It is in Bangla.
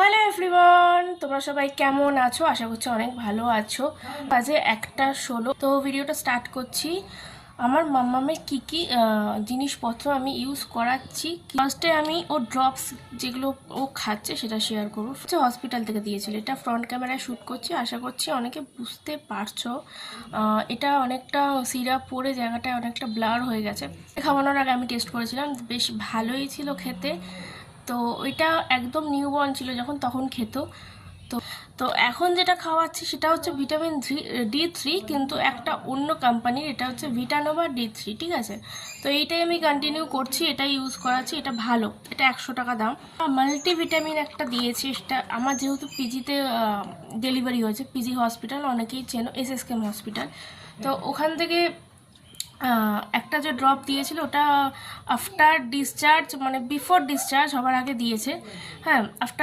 হ্যালো এভরিওয়ান, তোমরা সবাই কেমন আছো? আশা করছি অনেক ভালো আছো। বাজে 1:16। তো ভিডিওটা স্টার্ট করছি। আমার মাম্মামের কী কী জিনিসপত্র আমি ইউজ করাচ্ছি। ফার্স্টে আমি ও ড্রপস যেগুলো ও খাচ্ছে সেটা শেয়ার করবো। হসপিটাল থেকে দিয়েছিল, এটা ফ্রন্ট ক্যামেরায় শ্যুট করছি। আশা করছি অনেকে বুঝতে পারছো। এটা অনেকটা সিরাপ পরে জায়গাটা অনেকটা ব্লার হয়ে গেছে। খাওয়ানোর আগে আমি টেস্ট করেছিলাম, বেশ ভালোই ছিল খেতে। তো ওইটা একদম নিউবর্ন ছিল যখন, তখন খেত। তো তো এখন যেটা খাওয়াচ্ছি সেটা হচ্ছে ভিটামিন D3, কিন্তু একটা অন্য কোম্পানির। এটা হচ্ছে ভিটানোভা D3, ঠিক আছে? তো এইটাই আমি কন্টিনিউ করছি, এটাই ইউজ করাচ্ছি। এটা ভালো, এটা 100 টাকা দাম। মাল্টিভিটামিন একটা দিয়েছি, সেটা আমার যেহেতু পিজিতে ডেলিভারি হয়েছে, পিজি হসপিটাল অনেকেই চেনো, SSKM হসপিটাল। তো ওখান থেকে একটা যে ড্রপ দিয়েছিল ওটা আফটার ডিসচার্জ, মানে বিফোর ডিসচার্জ হবার আগে দিয়েছে। হ্যাঁ, আফটার